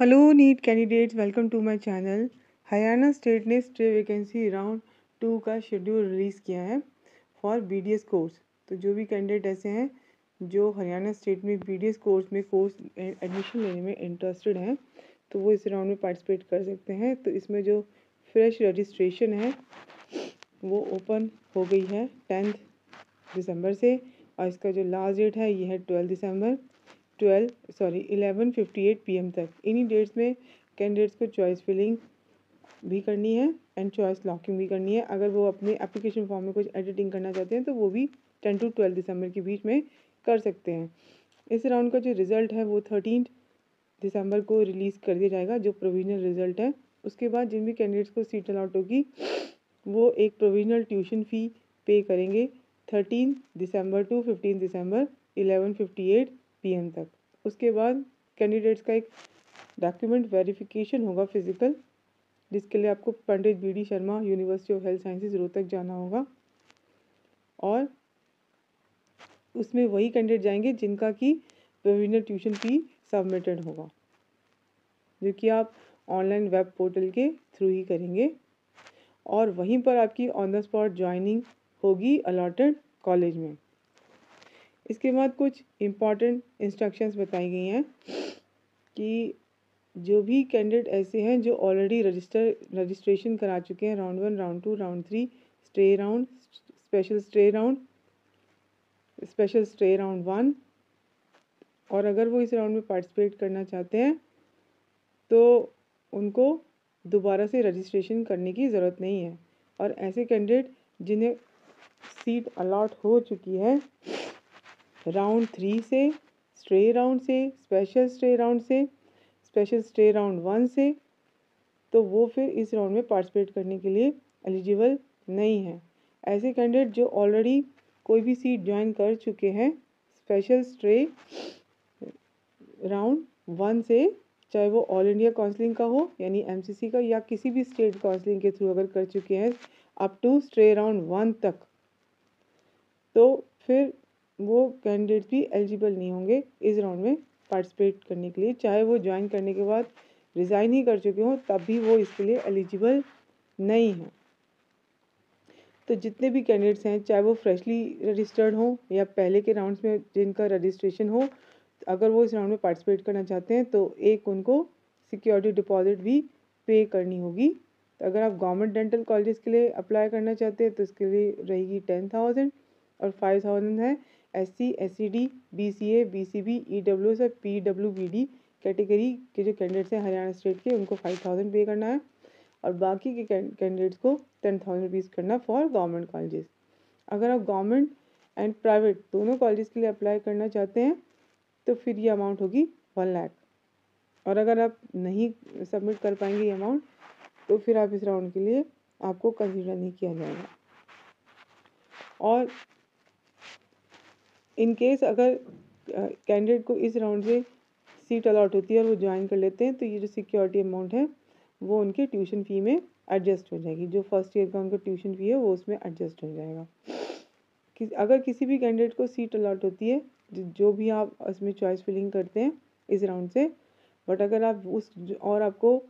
Hello NEET candidates, welcome to my channel. Haryana state ने stay vacancy round 2 का schedule release किया है for BDS course. तो जो भी कैंडिडेट ऐसे हैं जो हरियाणा स्टेट में बीडीएस कोर्स एडमिशन लेने में इंटरेस्टेड हैं, तो वो इस राउंड में पार्टिसिपेट कर सकते हैं। तो इसमें जो फ्रेश रजिस्ट्रेशन है वो ओपन हो गई है 10 दिसंबर से, और इसका जो लास्ट डेट है ये है 11:58 PM तक। इन्हीं डेट्स में कैंडिडेट्स को चॉइस फिलिंग भी करनी है एंड चॉइस लॉकिंग भी करनी है। अगर वो अपने एप्लीकेशन फॉर्म में कुछ एडिटिंग करना चाहते हैं तो वो भी 10 to 12 दिसंबर के बीच में कर सकते हैं। इस राउंड का जो रिज़ल्ट है वो 13 दिसंबर को रिलीज़ कर दिया जाएगा, जो प्रोविजनल रिज़ल्ट है। उसके बाद जिन भी कैंडिडेट्स को सीट अलॉट होगी वो एक प्रोविजनल ट्यूशन फ़ी पे करेंगे 13 दिसंबर टू 15 दिसंबर 11:58 PM तक। उसके बाद कैंडिडेट्स का एक डॉक्यूमेंट वेरिफिकेशन होगा फिजिकल, जिसके लिए आपको पंडित BD Sharma university of health sciences Rohtak जाना होगा, और उसमें वही कैंडिडेट जाएंगे जिनका कि प्रोविजनल ट्यूशन फ़ी सबमिटेड होगा, जो कि आप ऑनलाइन वेब पोर्टल के थ्रू ही करेंगे, और वहीं पर आपकी ऑन द स्पॉट ज्वाइनिंग होगी अलॉटेड कॉलेज में। इसके बाद कुछ इम्पॉर्टेंट इंस्ट्रक्शंस बताई गई हैं कि जो भी कैंडिडेट ऐसे हैं जो ऑलरेडी रजिस्ट्रेशन करा चुके हैं round 1, round 2, round 3, stay round, special stay round 1, और अगर वो इस राउंड में पार्टिसिपेट करना चाहते हैं तो उनको दोबारा से रजिस्ट्रेशन करने की ज़रूरत नहीं है। और ऐसे कैंडिडेट जिन्हें सीट अलॉट हो चुकी है राउंड 3 से, स्टे राउंड से, स्पेशल स्टे राउंड 1 से, तो वो फिर इस राउंड में पार्टिसिपेट करने के लिए एलिजिबल नहीं है। ऐसे कैंडिडेट जो ऑलरेडी कोई भी सीट ज्वाइन कर चुके हैं स्पेशल स्टे राउंड 1 से, चाहे वो ऑल इंडिया काउंसलिंग का हो यानी MCC का, या किसी भी स्टेट काउंसलिंग के थ्रू अगर कर चुके हैं अप टू स्टे राउंड 1 तक, तो फिर वो कैंडिडेट भी एलिजिबल नहीं होंगे इस राउंड में पार्टिसिपेट करने के लिए। चाहे वो ज्वाइन करने के बाद रिज़ाइन ही कर चुके हों तब भी वो इसके लिए एलिजिबल नहीं हैं। तो जितने भी कैंडिडेट्स हैं, चाहे वो फ्रेशली रजिस्टर्ड हों या पहले के राउंड्स में जिनका रजिस्ट्रेशन हो, अगर वो इस राउंड में पार्टिसिपेट करना चाहते हैं तो एक उनको सिक्योरिटी डिपॉजिट भी पे करनी होगी। तो अगर आप गवर्नमेंट डेंटल कॉलेज के लिए अप्लाई करना चाहते हैं तो इसके लिए रहेगी 10,000, और 5,000 है SC, SCD, BCA, BCB, EWS और PWBD कैटेगरी के जो कैंडिडेट्स हैं हरियाणा स्टेट के, उनको 5,000 पे करना है, और बाकी के कैंडिडेट्स को 10,000 रुपीज़ करना फॉर गवर्नमेंट कॉलेजेस। अगर आप गवर्नमेंट एंड प्राइवेट दोनों कॉलेज के लिए अप्लाई करना चाहते हैं तो फिर ये अमाउंट होगी 1 लाख, और अगर आप नहीं सबमिट कर पाएंगे ये अमाउंट तो फिर आप इस राउंड के लिए आपको कंसिडर नहीं किया जाएगा। और इन केस अगर कैंडिडेट को इस राउंड से सीट अलॉट होती है और वो ज्वाइन कर लेते हैं तो ये जो सिक्योरिटी अमाउंट है वो उनके ट्यूशन फ़ी में एडजस्ट हो जाएगी। जो फर्स्ट ईयर का उनका ट्यूशन फ़ी है वो उसमें एडजस्ट हो जाएगा। अगर किसी भी कैंडिडेट को सीट अलॉट होती है, जो भी आप उसमें चॉइस फिलिंग करते हैं इस राउंड से, बट अगर आप और आपको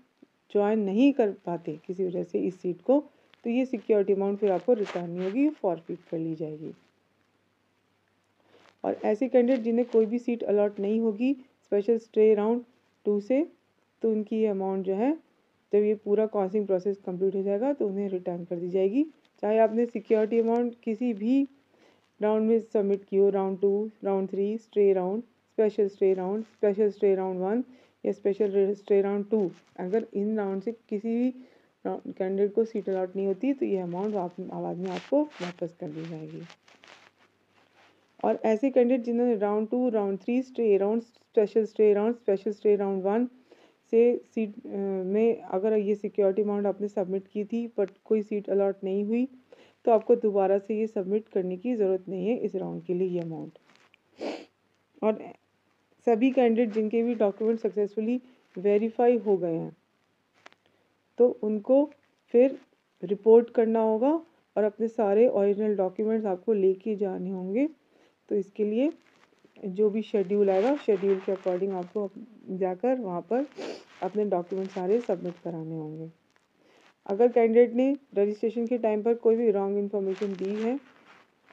ज्वाइन नहीं कर पाते किसी वजह से इस सीट को, तो ये सिक्योरिटी अमाउंट फिर आपको रिटर्न नहीं होगी, फॉरफिट कर ली जाएगी। और ऐसे कैंडिडेट जिन्हें कोई भी सीट अलॉट नहीं होगी स्पेशल स्टे राउंड 2 से, तो उनकी ये अमाउंट जो है जब ये पूरा काउंसलिंग प्रोसेस कंप्लीट हो जाएगा तो उन्हें रिटर्न कर दी जाएगी। चाहे आपने सिक्योरिटी अमाउंट किसी भी राउंड में सबमिट की हो, round 2, round 3, stay round, special stay round 1 या स्पेशल स्टे राउंड 2, अगर इन राउंड से किसी भी कैंडिडेट को सीट अलॉट नहीं होती तो ये अमाउंट बाद में आपको वापस कर दी जाएगी। और ऐसे कैंडिडेट जिन्होंने round 2, round 3, stay round, special stay round 1 से सीट में अगर ये सिक्योरिटी अमाउंट आपने सबमिट की थी बट कोई सीट अलॉट नहीं हुई, तो आपको दोबारा से ये सबमिट करने की ज़रूरत नहीं है इस राउंड के लिए ये अमाउंट। और सभी कैंडिडेट जिनके भी डॉक्यूमेंट सक्सेसफुली वेरीफाई हो गए हैं तो उनको फिर रिपोर्ट करना होगा और अपने सारे ओरिजिनल डॉक्यूमेंट्स आपको लेके जाने होंगे। तो इसके लिए जो भी शेड्यूल आएगा, शेड्यूल के अकॉर्डिंग आपको जाकर वहाँ पर अपने डॉक्यूमेंट सारे सबमिट कराने होंगे। अगर कैंडिडेट ने रजिस्ट्रेशन के टाइम पर कोई भी रॉन्ग इन्फॉर्मेशन दी है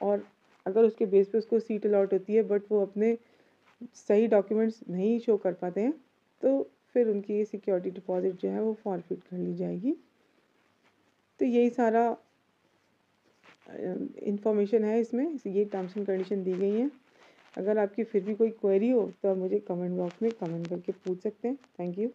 और अगर उसके बेस पे उसको सीट अलॉट होती है बट वो अपने सही डॉक्यूमेंट्स नहीं शो कर पाते हैं, तो फिर उनकी सिक्योरिटी डिपॉजिट जो है वो फॉरफिट कर ली जाएगी। तो यही सारा इंफॉर्मेशन है इसमें, ये टर्म्स एंड कंडीशन दी गई हैं। अगर आपकी फिर भी कोई क्वेरी हो तो आप मुझे कमेंट बॉक्स में कमेंट करके पूछ सकते हैं। Thank you.